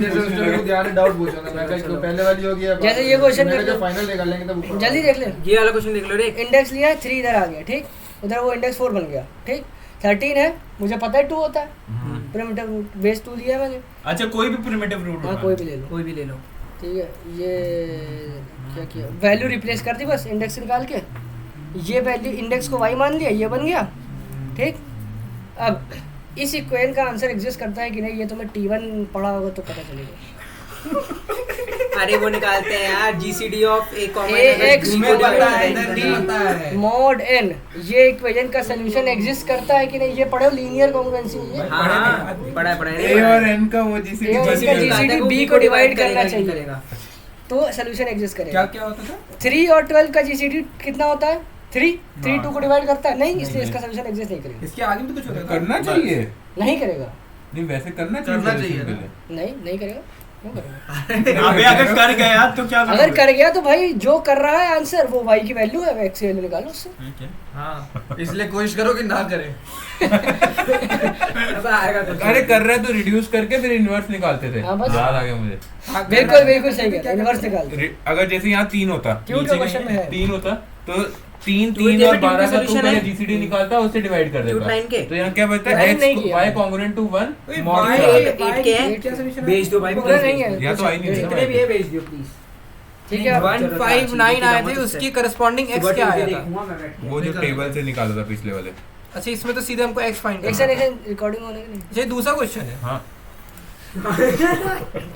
जैसे उस टाइम मुझे यार डाउट पूछा था, मैं कहा इसको पहले वाली होगी या जैसे ये क्वेश्चन मैंने कर जब लो। फाइनल निकाल लेंगे तब ऊपर जल्दी देख ले, ये वाला क्वेश्चन देख लो रे। इंडेक्स लिया है 3 इधर आ गया, ठीक, उधर वो इंडेक्स 4 बन गया, ठीक, 13 है, मुझे पता है 2 होता है, प्रिमिटिव रूट बेस 2 लिया है मैंने। अच्छा कोई भी प्रिमिटिव रूट हाँ कोई भी ले लो, कोई भी ले लो। ठीक है। ये क्या किया, वैल्यू रिप्लेस कर दी बस इंडेक्स निकाल के, ये वैल्यू इंडेक्स को y मान लिया, ये बन गया, ठीक। अब इस इक्वेशन का आंसर एग्जिस्ट करता है कि नहीं, ये तुम्हें T1 पढ़ा होगा तो पता चलेगा। अरे वो निकालते हैं यार, जीसीडी ऑफ ए AX तुम्हें पता है D नहीं पता है mod n, ये इक्वेशन का सॉल्यूशन एग्जिस्ट करता है कि नहीं, ये पढ़ो, लीनियर कॉन्ग्रुएंसी है। हाँ पढ़ा ए और एन का वो A और जीसीडी N का GCD B को डिवाइड करना चाहिए तो सॉल्यूशन एग्जिस्ट क्या करेगा। क्या होता था 3 और 12 का GCD कितना होता है? 3 2 को डिवाइड करता है नहीं, इसलिए इसका सॉल्यूशन एग्जिस्ट नहीं करेगा, इसके आगे भी तो कुछ होता था करना चाहिए। नहीं करेगा, नहीं वैसे करना करना चाहिए चाहिए पहले। नहीं करेगा, क्यों करेगा? अबे अगर कर गया तो क्या अगर कर गया तो भाई जो कर रहा है आंसर वो y की वैल्यू है, x की वैल्यू निकालो उससे। क्या? हाँ इसलिए कोशिश करो कि ना करें। अब आएगा कुछ। अरे कर रहे तो रिड्यूस करके फिर इनवर्स निकालते थे। हाँ, बस। याद आ गया मुझे। हाँ, बिल्कुल बिल्कुल सही कह, इनवर्स निकाल दो। अगर जैसे यहाँ 3 होता, क्यों नीचे क्वेश्चन में है 3 होता तो 3 तो ये 3 और डेबिट 12 का solution तू पहले है। जीसीडी निकालता उससे डिवाइड कर Cute देता। line के। तो यहाँ क्या बचता है Line नहीं x किया। y congruent to 1 ओए, mod भाई, चार। एट के हैं? क्या solution है? भेज दो भाई, पूरा नहीं है, या तो आई नहीं है ना जितने भी है भाई। भेज दो प्लीज। ठीक है। 159 आए थे, उसकी करस्पॉन्डिंग x क्या आया था? वो जो टेबल से निकाला था पिछले वाले। अच्छा इसमें तो सीधे हमको x फाइंड एक करना है। सेकंड रिकॉर्डिंग होने की नहीं। ये दूसरा क्वेश्चन है हाँ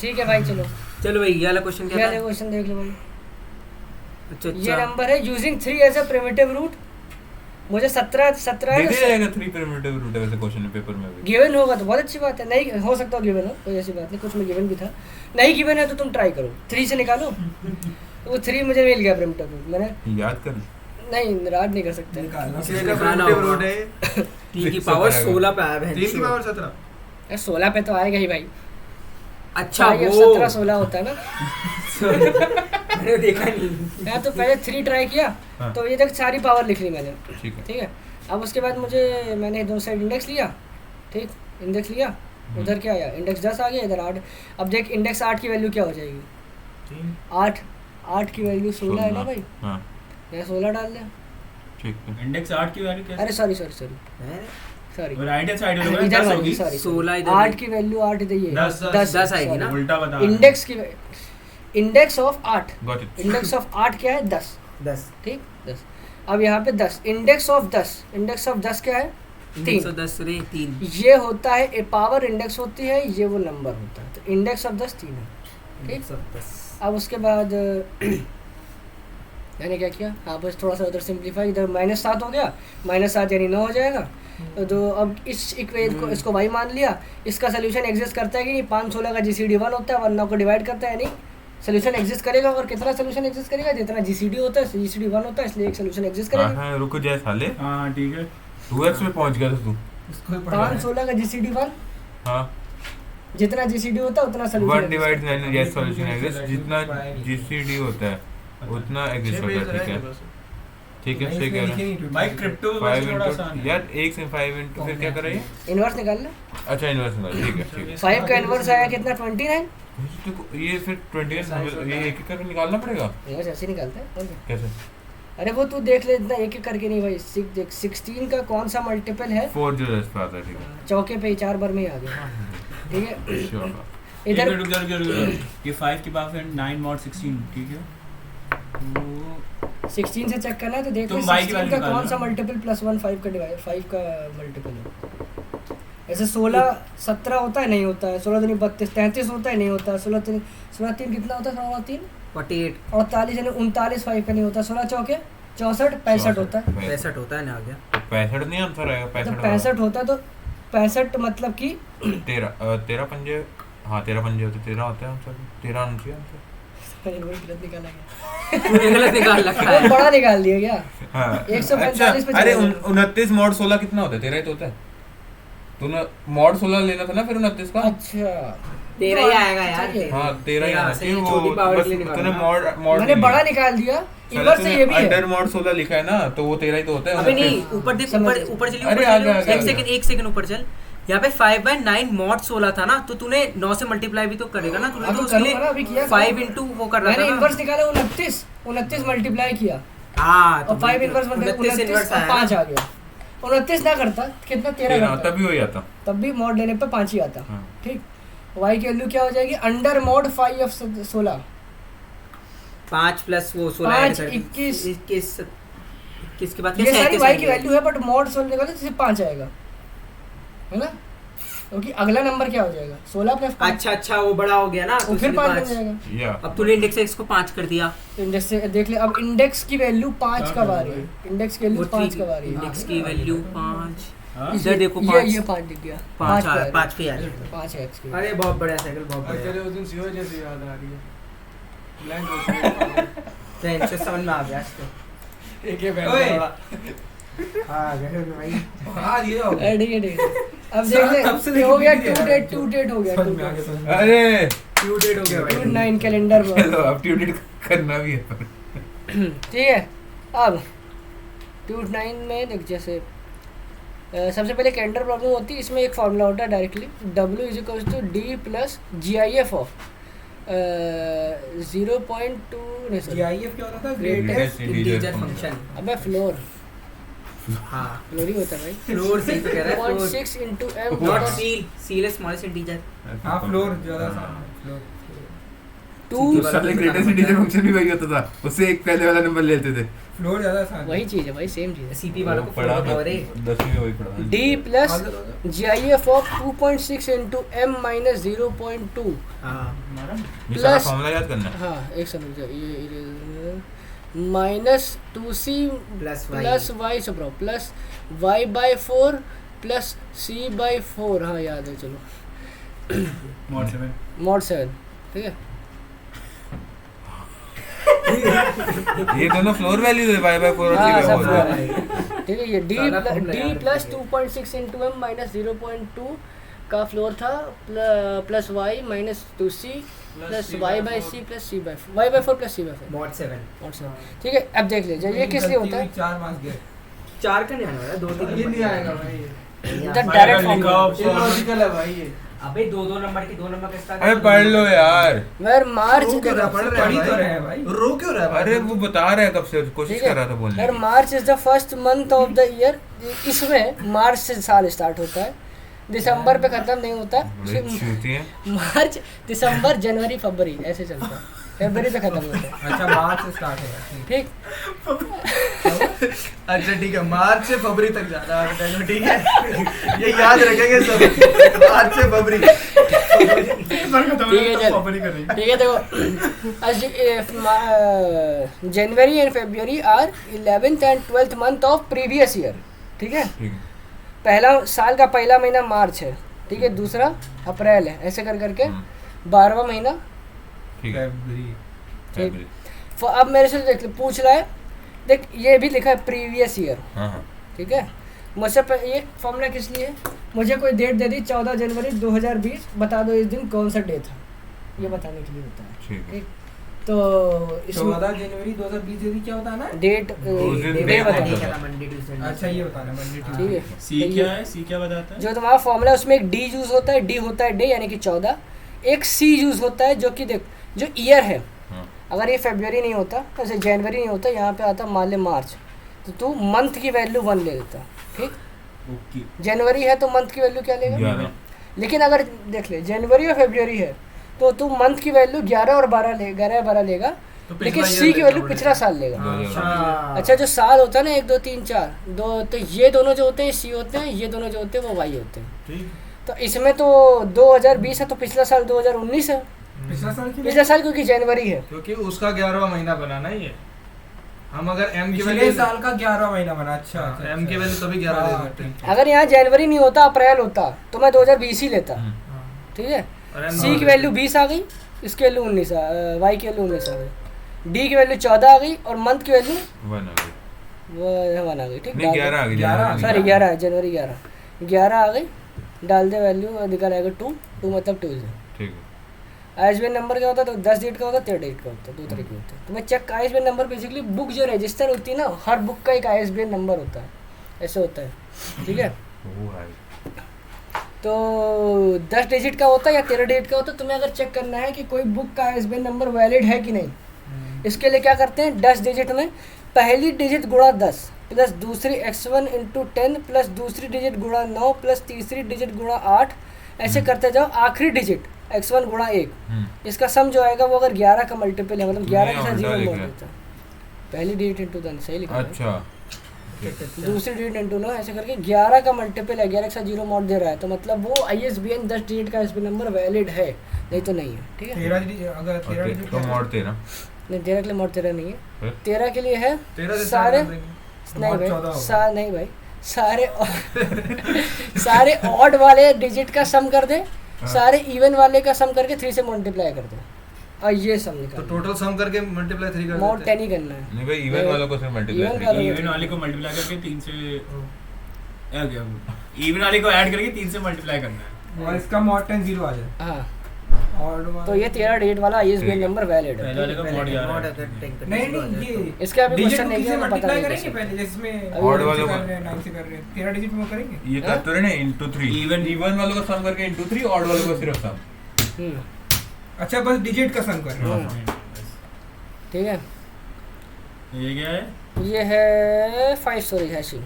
ठीक है भाई, चलो चलो भाई ये वाला क्वेश्चन क्या क्या था? क्वेश्चन देख लो भाई। अच्छा ये अच्छा नंबर है using 3 as a primitive root, मुझे 17 दे दिया जाएगा 3 प्रिमिटिव रूट है वैसे क्वेश्चन पेपर में भी। गिवन होगा तो बहुत अच्छी बात है, नहीं हो सकता गिवन हो, कोई ऐसी बात नहीं, कुछ में गिवन भी था, नहीं गिवन है तो तुम ट्राई करो, 3 से निकालो। तो वो 3 मुझे मिल गया प्रिमिटिव रूट, मैंने याद कर। नहीं राड नहीं कर सकते। इसलिए का निकालना प्रिमिटिव होगा। रूट है 3 की पावर 16 पे आया 3 की पावर 17। यार 16 पे तो आएगा ही भाई। अच्छा भाई, अब वो 17-16 होता है ना। मैंने देखा नहीं। मैं तो पहले 3 ट्राई किया हाँ। तो ये तक सारी पावर लिख ली मैंने, ठीक है। ठीक है। अब उसके बाद मुझे मैंने दोनों साइड इंडेक्स लिया, ठीक, इंडेक्स लिया, उधर क्या आया, इंडेक्स 10 आ गया, इधर 8। अब देख इंडेक्स 8 की वैल्यू क्या हो जाएगी, 8 की वैल्यू 16 है ना भाई, हाँ यहाँ 16 डाल दे। ठीक है। इंडेक्स 8 की वैल्यू कैसे? अरे सॉरी और राइट हैंड साइड होगा इधर 10 वाली होगी। सॉरी 16 इधर 8 की वैल्यू 8 इधर ये 10 आएगी ना? उल्टा बता। इंडेक्स की index of 8, got it. Index of 8 क्या है 10, 10 ठीक 10। अब यहाँ पे 10 इंडेक्स ऑफ 10, इंडेक्स ऑफ 10 क्या है 3, 110 रे 3 ये होता है ए पावर इंडेक्स होती है, ये वो नंबर होता है, तो इंडेक्स ऑफ 10 3 है, ठीक। 110 अब उसके बाद मैंने क्या किया, हाँ बस थोड़ा सा उधर सिंप्लीफाई, इधर -7 हो गया, -7 यानी 9 हो जाएगा। तो अब इस इक्वेशन को इसको y मान लिया, इसका सोल्यूशन एग्जिस्ट करता है कि नहीं, 516 का GCD 1 होता है, 1 9 को डिवाइड करता है, नहीं सोल्यूशन एग्जिस्ट करेगा। और कितना सोल्यूशन एग्जिस्ट करेगा, जितना GCD होता है GCD 1 होता है, इसलिए एक सोल्यूशन एग्जिस्ट करेगा। हाँ रुको जाए साले, हाँ ठीक है। 2x में पहुंच गया था तू। 516 का GCD 1, हाँ जितना GCD होता है उतना 1 solution. Divide 9 yes solution exist, जितना जीसीडी होता है उतना एग्जिस्ट होता है। ठीक है ठीक है, सही कह रहे हैं। भाई क्रिप्टो 5 थोड़ा आसान इंटू है यार 1 से 5 इंटू फिर क्या करेंगे? इनवर्स निकाल ले। अच्छा इनवर्स निकाल, ठीक है ठीक है। 5 का इनवर्स आया कितना 29। तो ये फिर 29 ये एक एक करके निकालना पड़ेगा इनवर्स ऐसे ही निकालते हैं कौन सा? कैसे? अरे वो तू देख ले इतना एक एक करके नहीं भाई। 16 का कौन सा मल्टीपल है? 4 जो रेस्ट पे आता है, ठीक है चौके पे ही 4 बार में ही आ गया। ठीक है श्योर। इधर रुक जा ये 5 के बाद फिर 9 mod 16 ठीक है। तो 16 से चेक करना है तो देख तुम ले y की 16 value का निकाल कौन लो। सा मल्टीपल +1 5 का डिवाइड 5 का मल्टीपल है। ऐसे 16 17 होता है नहीं होता है, 16 दूनी 32 33 होता है नहीं होता है, 16 3 कितना होता है? 16 3 48 48 यानी 39 5 का नहीं होता, 16 चौके 64 65 होता है। 65 होता है ना, आ गया 65 नहीं आंसर आएगा, तो 65 65 होता है तो 65 मतलब कि 13 पंजे, हाँ 13 पंजे होते, 13 होता है आंसर, 13 आना चाहिए आंसर। गलत निकाला गया। तूने गलत निकाल रखा वो है। बड़ा निकाल दिया क्या? हाँ 145 पे अरे चला गया। 29 mod 16 कितना होता है? 13 ही तो होता है। तूने mod 16 लेना था ना फिर 29 का। अच्छा 13 ही आएगा यार। ठीक है। हाँ 13 ही आना सही, चाहिए, छोटी वो पावर बस के लिए निकाला। तूने mod मैंने बड़ा निकाल दिया। इनवर्स से ये भी है। अंडर mod 16 लिखा है ना, तो वो 13 ही तो होता है। अबे 29 नहीं, ऊपर देख, समझ ऊपर गया। ऊपर चलिए, अरे ऊपर आ गया, चलिए। आ गया। एक सेकंड ऊपर चल। यहाँ पे 5/9 mod 16 था ना, तो तूने 9 से मल्टीप्लाई भी तो करेगा ना, तूने अब तो तो उसके करूंगा ना, अभी किया लिए 5 इंटू वो कर रहा मैंने था इनवर्स ना। निकाला 29 मल्टीप्लाई किया हाँ और 5 इनवर्स मतलब 29 इनवर्स और 5 आ गया। 29 ना करता कितना 13 13 करता, तभी हो जाता। तब भी मॉड लेने पे 5 ही आता। हाँ। ठीक y की वैल्यू क्या हो जाएगी? अंडर मॉड 5 ऑफ 16 5 प्लस वो 16 5 ऐड कर- 21 21 के बाद ये कैसे सारी 21 y की आएंगे? वैल्यू है, बट मॉड 16 निकालो तो सिर्फ 5 आएगा, है ना? क्योंकि अगला नंबर क्या हो जाएगा? 16 प्लस 5 अच्छा वो बड़ा हो गया ना, तो वो फिर इसलिए 5 बन 5। जाएगा। या अब तूने इंडेक्स एक्स को 5 कर दिया। इंडेक्स से देख ले, अब इंडेक्स की वैल्यू 5 कब आ रही है? इंडेक्स की वैल्यू 5 कब आ रही है? इंडेक्स की वैल्यू 5 हाँ? इधर देखो ये 5 ये 5 दिख गया। 5 पे आ रही है। 5 पे आ रही है। 5 है x की। अरे बहुत बढ़िया साइकिल, बहुत और तेरे बढ़िया। उस दिन सीओ जैसी याद आ रही है, ब्लैंक हो चुकी तो इंटरेस्ट समझ में आ गया इसको। एक ही बैठ ओए। रहा हाँ गए भाई। हाँ ये हो अरे ठीक है ठीक है। अब देख ले, तब से ये हो गया देखी 2 है। डेट 2 डेट हो गया समझ 2 में आ गया, समझ में। अरे ट्यूटेड हो गया भाई। 9 कैलेंडर में। चलो अब ट्यूटेड करना भी है पर। ठीक है। अब 2 9 में देख, जैसे सबसे पहले कैलेंडर प्रॉब्लम होती है, इसमें एक फार्मूला होता है directly W = D + GIF of 0.2 नहीं सर, GIF क्या होता था? Greatest Greatest integer integer function. अबे फ्लोर हाँ फ्लोर ही होता है भाई। फ्लोर से ही तो कह रहा है, floor 0.6 into m not seal smallest integer. हाँ फ्लोर ज्यादा आसान है, फ्लोर। टू तो साले ग्रेटेस्ट इंटीजर फंक्शन भी वही होता था, उससे एक पहले वाला नंबर लेते थे। फ्लोर ज्यादा आसान है। वही चीज़ है भाई, सेम चीज़ है। सीपी वालों को पढ़ा फ्लोर रे। 10वीं में वही पढ़ा। D + GIF of 2.6 into m - 0.2। हाँ ये सारा Plus- फॉर्मूला याद करना है। हाँ एक सेकंड, ये -2c प्लस प्लस y सब प्लस y/4 प्लस c/4। हाँ याद है, चलो mod 7 mod 7। ठीक है, ये दोनों फ्लोर वैल्यू है, y/4 और हाँ, सब c/4। floor ठीक है। ये D सारा formula D याद प्लस रखेंगे। 2.6 into m - 0.2 का फ्लोर था, plus y - 2c plus y/c plus c/4 y/4 plus c/4 mod 7 mod 7। ठीक है, अब देख लीजिए ये किस लिए होता है। 4 मार्क्स गए। 4 का नहीं आने वाला, 2-3 ये नहीं आएगा भाई, ये The direct formula। ये लॉजिकल है भाई ये। अबे 2 नंबर की 2 नंबर का स्टार्ट। अरे पढ़ लो यार। वेयर मार्च रो क्यों रहा है? पढ़ रहे पढ़ी हैं तो भाई। रहे हैं भाई। रो क्यों रहा है भाई? अरे वो बता रहे हैं कब से, कोशिश ठीक है। कर रहा था बोलने यार की। March is the first month of the year. इसमें मार्च से साल स्टार्ट होता है, दिसंबर पे खत्म नहीं होता। बड़े चूती हैं। मार्च दिसंबर जनवरी फरवरी ऐसे चलता है, फरवरी पे खत्म होता है। अच्छा मार्च से स्टार्ट है। ठीक, अच्छा ठीक है, मार्च से फरवरी तक जाना है, ठीक है। ये याद रखेंगे सब, मार्च से फरवरी। ठीक है देखो, January and February are 11th and 12th month of previous year. ठीक है, ठीक है। पहला साल का पहला महीना मार्च है, ठीक है, दूसरा अप्रैल है, ऐसे कर करके 12वां महीना। ठीक है। ठीक, अब मेरे से देख पूछ रहा है, देख ये भी लिखा है प्रीवियस ईयर। हाँ हाँ ठीक है, मुझसे ये फॉर्मूला किस लिए है, मुझे कोई डेट दे दी 14 जनवरी 2020, बता दो इस दिन कौन सा डे था, ये बताने के लिए होता है। ठीक है। ठीक, तो इसमें 14 जनवरी 2020 यदि क्या होता है ना? डेट उस दिन डे day बताना। होता क्या था। था मंडे ट्यूसडे अच्छा ये बताना मंडे ठीक ट्यूसडे। है। सी क्या है, सी क्या बताता है? जो तुम्हारा फॉर्मूला है उसमें एक डी यूज होता है, डी होता है डे यानी कि 14, एक सी यूज होता है जो कि देख जो ईयर है, हाँ। अगर ये फरवरी नहीं होता जैसे जनवरी नहीं होता, यहाँ पे आता मान ले मार्च, तो तू मंथ की वैल्यू 1 ले लेता, ठीक। ओके। जनवरी है तो मंथ की वैल्यू क्या लेगा? 11। लेकिन अगर देख ले जनवरी और फरवरी है तो तू मंथ की वैल्यू 11 और 12 लेगा, तो पिछला लेकिन year सी की लेना वैल्यू पड़ेगा। पिछला साल लेगा। अच्छा अच्छा जो साल होता है ना 1 2 3 4 दो, तो ये दोनों जो होते हैं सी होते हैं, ये दोनों जो होते हैं वो वाई होते हैं। ठीक। तो इसमें तो 2020 है तो पिछला साल 2019 है, पिछला साल की पिछला साल क्योंकि जनवरी है। क्योंकि उसका 11वां महीना बना ना ये। हम अगर एम की पिछले वैल्यू साल का 11वां महीना बना। अच्छा अच्छा, एम की वैल्यू तभी 11 दे सकते हैं। अगर यहाँ जनवरी नहीं होता अप्रैल होता तो मैं 2020 ही लेता, हाँ। ठीक है। और M सी की वैल्यू 20 आ गई, इसकी वैल्यू 19 वाई की वैल्यू 19 आ गई, डी की वैल्यू 14 आ गई और मंथ की वैल्यू 1 आ गई। वो 1 आ गई, ठीक। नहीं 11 आ गई। 11 सॉरी 11 है, जनवरी 11 आ गई, डाल दे वैल्यू, निकल आएगा 2 मतलब ट्यूजडे। ठीक है। आईएसबीएन नंबर क्या होता है? तो 10 डेट का होता है, 13 डेट का होता है, 2 तरीके होते हैं। तो मैं check ISBN number basically book जो रजिस्टर होती है ना, हर बुक का एक आईएसबीएन नंबर होता है, ऐसे होता है, ठीक है। वो है। तो 10 डिजिट का होता है या 13 डिजिट का होता है। तुम्हें अगर चेक करना है कि कोई बुक का आईएसबीएन नंबर वैलिड है कि नहीं, इसके लिए क्या करते हैं 10 डिजिट में पहली डिजिट गुणा 10 प्लस दूसरी x1 इंटू 10 प्लस दूसरी डिजिट गुणा 9 प्लस तीसरी डिजिट गुणा 8, ऐसे करते जाओ। आखिरी डिजिट x1 गुणा 1, इसका सम जो आएगा वो अगर 11 का मल्टीपल है, मतलब 11 के साथ 0 मोड़ देता है। पहली डिजिट इंटू 10 सही लिखा है। अच्छा। दूसरी डिजिट इंटू 9 ऐसे करके 11 का मल्टीपल है, 11 के साथ 0 मोड़ दे रहा है, तो मतलब वो आईएसबीएन 10 डिजिट का आईएसबीएन नंबर वैलिड है, नहीं तो नहीं है, ठीक है। 13 अगर 13 ओके, डिजिट तो मोड़ 13। नहीं 13 के लिए मोड 13 नहीं है, फिर? 13 के लिए है 13 से सारे, start करेंगे। नहीं मोड भाई 14 होगा। नहीं भाई सारे ऑड वाले डिजिट का सम कर दे, सारे इवन वाले का सम करके 3 से मल्टीप्लाई कर दे और ये सम तो निकाल। टोटल सम करके मल्टीप्लाई 3 कर मोड देते हैं। 10 ही करना है। नहीं भाई इवन वालों को सिर्फ Even मल्टीप्लाई वालों करेंगे। इवन वाले को मल्टीप्लाई करके 3 से इवन वाले को ऐड करके 3 से मल्टीप्लाई करना है। और इसका मॉड 10 0 आ जाए। हाँ ऑड वाला तो ये 13 डिजिट वाला आईएसबीएन नंबर वैलिड है। पहले वाले का मॉड 11 नहीं ये इसके अभी डिजिट क्वेश्चन को नहीं किसे किया, पता मल्टीप्लाई नहीं करेंगे कैसे। पहले, जिसमें ऑड नौ से वालों कर को- रहे हैं 9 से कर रहे हैं 13 डिजिट में करेंगे। ये करते रहे ना इंटू 3 Even- इवन वालों का सम करके इंटू 3, ऑड वालों का सिर्फ सम। हम्म, अच्छा बस डिजिट का सम कर रहे हैं। हाँ। ठीक है। ये क्या है? ये है 5 स्टोरेज हैशिंग।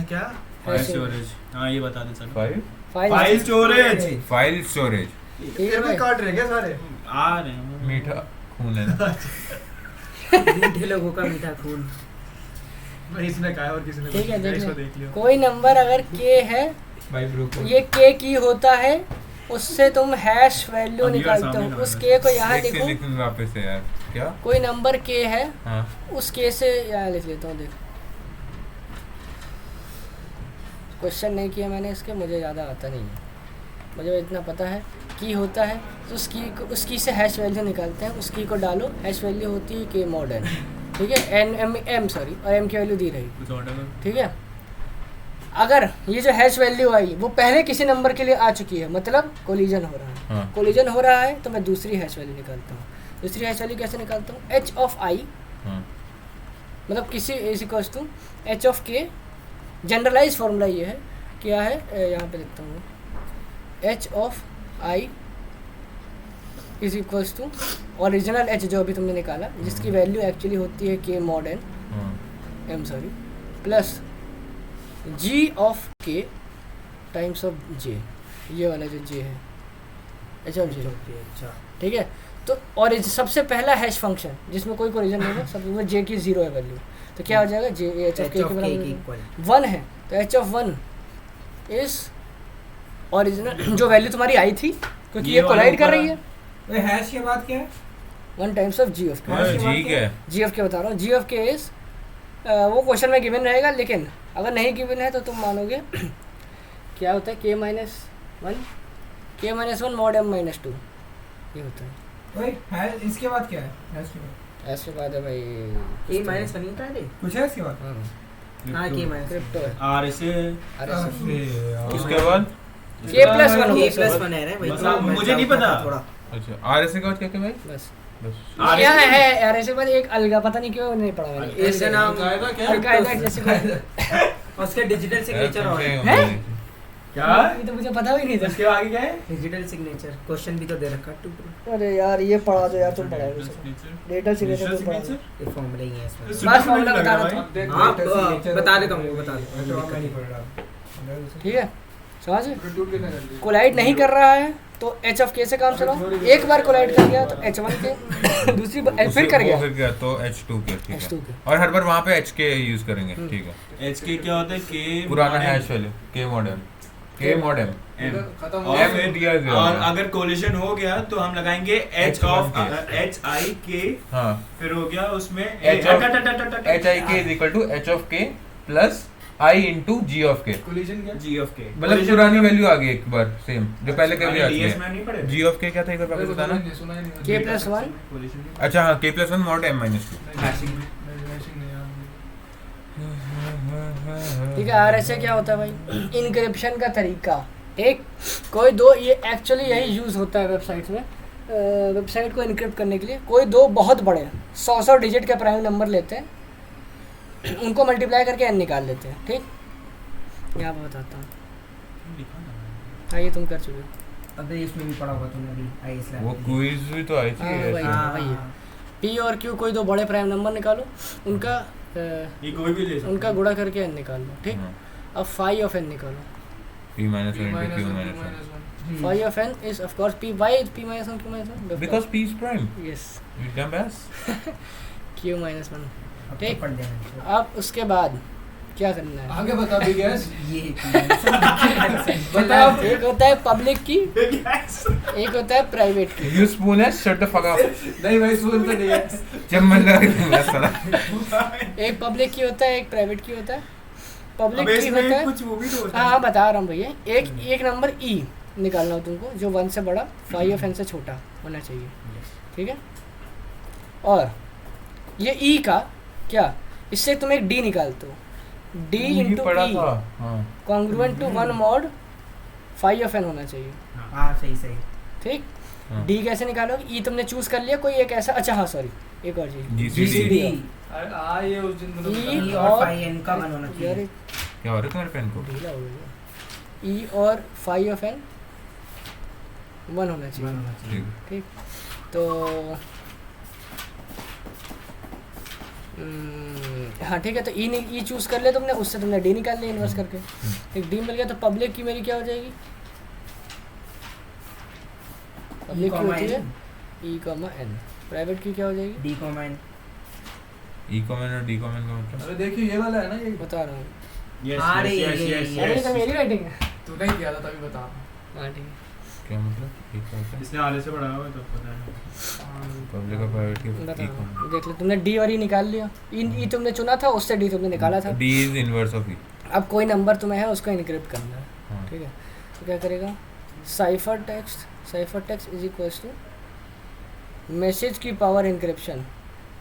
क्या फाइल स्टोरेज। हाँ ये बता दे चलो। 5 फाइल स्टोरेज फाइल स्टोरेज। ठीक है ये भी भाई। काट रहे क्या सारे? आ रहे हैं। मीठा खून है ना। मीठे लोगों का मीठा खून। भाई इसने कहा है और किसी ने ठीक है कुछ नहीं कहा, देख इसको ले। देख लियो। कोई नंबर अगर के है, भाई ब्रो को ये के की होता है, उससे तुम हैश वैल्यू अब ये निकालते सामने हो। उस ना के को यहाँ एक से लिखो, लिख वापस से यार क्या। कोई नंबर के है, हाँ उस के से यहाँ लिख लेता हूँ। देख क्वेश्चन नहीं किया मैंने इसके, मुझे ज़्यादा आता नहीं है, मुझे इतना पता है की होता है तो उस की से हैश वैल्यू निकालते हैं। उस की को डालो, हैश वैल्यू होती है के मॉड n, ठीक है। एम सॉरी, और एम की वैल्यू दी रही, कुछ ऑर्डर करो। ठीक है। अगर ये जो हैश वैल्यू आई वो पहले किसी नंबर के लिए आ चुकी है, मतलब कोलिजन हो रहा है, हाँ कोलिजन हो रहा है, तो मैं दूसरी हैश वैल्यू निकालता हूँ। दूसरी हैश वैल्यू कैसे निकालता हूँ? एच ऑफ आई, हाँ मतलब किसी is equals to h of k. Generalize formula ये है, क्या है यहाँ पे लिखता हूँ, h of i is equals to original h जो अभी तुमने निकाला, जिसकी वैल्यू एक्चुअली होती है के मॉड एन, हाँ m sorry, plus g of k times of j, ये वाला जो जे है एच ऑफ जे, अच्छा ठीक है। तो और सबसे पहला हैश फंक्शन जिसमें कोई कोलिजन नहीं है, सब वो जे की 0 है वैल्यू, तो क्या हो जाएगा जे एच ऑफ के बराबर 1 है, तो एच ऑफ 1 इज ओरिजिनल जो वैल्यू तुम्हारी आई थी, क्योंकि ये वाला कोलाइड कर ऊपर रही है। ये हैश के बाद क्या है? 1 टाइम्स ऑफ जी ऑफ के, जी क्या है? जी ऑफ के बता रहा हूँ। जी ऑफ के इज वो क्वेश्चन में गिवन रहेगा, लेकिन अगर नहीं गिवन है तो तुम मानोगे क्या होता है के माइनस 1 मॉड एम माइनस 2, ये होता है। ओए हैश इसके बाद क्या है? हैश के बाद ऐसे बात है भाई, ए माइनस नहीं था रे। कुछ है इसके बाद? हाँ के माइनस क्रिप्टो है। आर से अरे अरे यार। उसके बाद के प्लस 1 ए होगा प्लस सर। 1 है रे भाई। बस अब मुझे नहीं पता। थोड़ा अच्छा आर एस का क्या क्या भाई? बस बस यहाँ है यार ऐसे बात एक अलगा पता नहीं क्यों नहीं पढ़ा मैंने ए से नाम अलकायदा क्या? अलकायदा जैसे कोई उसके डिजिटल सिग्नेचर और है? क्या ये तो मुझे पता भी नहीं था। उसके आगे क्या है डिजिटल सिग्नेचर क्वेश्चन भी तो दे रखा है। अरे यार ये पढ़ा दो यार, तुम पढ़ाओ डेटा सिग्नेचर तुम पढ़ा दो। ये फॉर्मूला ही है इसमें। बस फॉर्मूला बता रहा था। हाँ बता देता हूँ बता दो। ठीक है समझ, कोलाइड नहीं कर रहा है तो एच ऑफ के से काम चलाओ। एक बार कोलाइड कर गया तो H1 के, दूसरी बार फिर कर गया तो H2 के, ठीक H2 है। के। और हर बार वहाँ पे HK यूज करेंगे, ठीक है। एच के क्या होता है के पुराना हैश वाले K मॉडेम, K मॉडेम खत्म और M फिर- दिया गया और होगा। अगर कोलिशन हो गया तो हम लगाएंगे एच ऑफ एच आई के, हाँ फिर हो गया उसमें HIK is equal to H of K plus I into G of K। Collision क्या? जी ऑफ के मतलब पुरानी वैल्यू आ गई एक बार सेम, जो पहले कभी आती डीएस है। में नहीं पढ़े G of K क्या था एक बार वापस बताना। सुना ही नहीं। K plus 1 अच्छा हाँ, K plus 1 mod M minus 2। ठीक है। RSA क्या होता है भाई? इनक्रिप्शन का तरीका। एक कोई दो, ये एक्चुअली यही यूज़ होता है वेबसाइट्स में, वेबसाइट को इनक्रिप्ट करने के लिए। कोई दो बहुत बड़े 100 डिजिट के प्राइम नंबर लेते हैं, उनको मल्टीप्लाई करके n निकाल लेते हैं। ठीक, यहाँ पर बताता हूँ। आइए तुम कर चुके हो। अबे इसमें भी पढ़ा होगा तुमने अभी आईएस लैब वो क्विज भी तो आई थी हाँ, ऐसे। वही है, वही है। P और Q कोई दो बड़े प्राइम नंबर निकालो, उनका ये कोई भी ले सकता उनका गुणा करके n निकाल लो। ठीक, हाँ, अब फाई ऑफ n निकालो। P minus 1 into Q minus 1 phi of n is of course P, why is P minus 1 Q minus 1? because P is prime। yes, You dumbass। Q minus 1। अब तो ठीक। पढ़ लेना अब उसके बाद क्या करना है? आगे बता भी गैस। ये बता। एक होता है पब्लिक की, एक होता है प्राइवेट की। You spoon है, shut the fuck up। नहीं भाई सुन तो नहीं है। जब मन लगा साला। एक पब्लिक की होता है, एक प्राइवेट की होता है। पब्लिक अबे की इसमें होता है, कुछ वो भी तो होता हाँ है हाँ बता रहा हूँ भैया। एक नंबर E निकालना हो तुमको, जो 1 से बड़ा, फाई ऑफ n से छोटा होना चाहिए। ठीक है, और ये E का क्या, इससे तुम एक D निकालते हो। D इंटू पढ़ा E था। हाँ। Congruent to 1 mod phi of n होना चाहिए। हाँ सही सही ठीक, हाँ। D कैसे निकालोगे? E तुमने चूज कर लिया कोई एक ऐसा, अच्छा हाँ सॉरी एक और चीज, GCD। ये उस दिन मतलब E E और और फाई एन का वन होना यार चाहिए क्या हो रहा है तुम्हारे पेन को? ढीला हो गया। E और फाई ऑफ n 1 होना चाहिए। वन होना चाहिए ठीक। ठीक, तो हाँ ठीक है। तो ई चूज कर लिया तुमने, उससे तुमने डी निकाल लिया इन्वर्स करके। एक डी मिल गया। तो पब्लिक की मेरी क्या हो जाएगी? पब्लिक की होती है ई कॉमा एन। प्राइवेट की क्या हो जाएगी? D comma n. E common और D कॉमन का मतलब? अरे देखिए ये वाला है ना ये। बता रहा हूँ। यस अरे यस ये- यस अरे ये तो यस मेरी राइटिंग है। तूने ही किया था तभी बता रहा हूँ। हाँ ठीक है, क्या मतलब? E का होता है? इसने आगे से पढ़ा हुआ है तो पता है पब्लिक और प्राइवेट की बता E रहा कॉमन। हूँ। देख लो तुमने डी और ई निकाल लिया। ई तुमने चुना था, उससे डी तुमने निकाला था। D is inverse of E। अब कोई नंबर तुम्हें है उसको इनक्रिप्ट करना है। हाँ। ठीक है, तो क्या करेगा? Cipher text is equals to message की पावर इंक्रिप्शन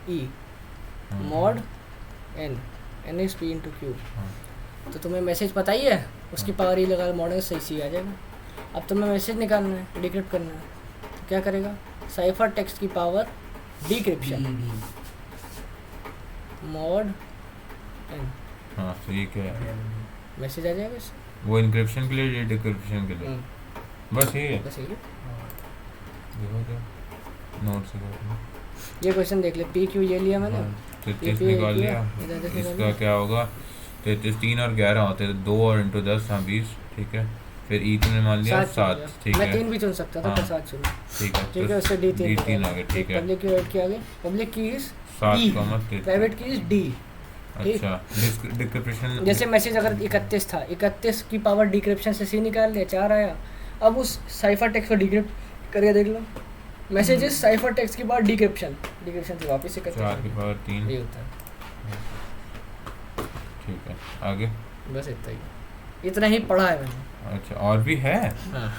ई हाँ। Mod n is p into q. हाँ। तो तुम्हें मैसेज पता ही है, उसकी पावर ई लगा मॉड सही सी आ जाएगा। अब तुम्हें मैसेज निकालना है, डिक्रिप्ट करना है, तो क्या करेगा? साइफर टेक्स्ट की पावर डिक्रिप्शन मॉड एन, हाँ तो ये क्या है? मैसेज आ जाएगा इससे। वो इंक्रिप्शन के लिए, ये डिक्रिप्शन के लिए। बस ये है। बस यही है। देखो क्या नोट से कर। ये क्वेश्चन देख ले। पी क्यू ये लिया मैंने। 33 ये निकाल लिया। इधर से निकाल इसका लिया। क्या होगा? 33 3 और 11 होते हैं, 2 और इंटू 10 हाँ 20। ठीक है, फिर E तुमने मान लिया 7। ठीक मैं है 3 भी चुन सकता था, हाँ। पर 7 चुना। ठीक है ठीक है, उससे डी 3 आ गया। ठीक है, पब्लिक की ऐड किया गया। पब्लिक की इज 7 E, का मत प्राइवेट की इज डी। ठीक। अच्छा डिक्रिप्शन जैसे मैसेज अगर 31 था, 31 की पावर डिक्रिप्शन से सी निकाल लिया, 4 आया। अब उस साइफर टेक्स्ट को डिक्रिप्ट करके देख लो। मैसेजेस साइफर टेक्स्ट की पावर डिक्रिप्शन से वापस से 4 की पावर 3। ये होता है। ठीक है, आगे। बस इतना ही, इतना ही पढ़ा है मैंने। अच्छा और भी है? हाँ।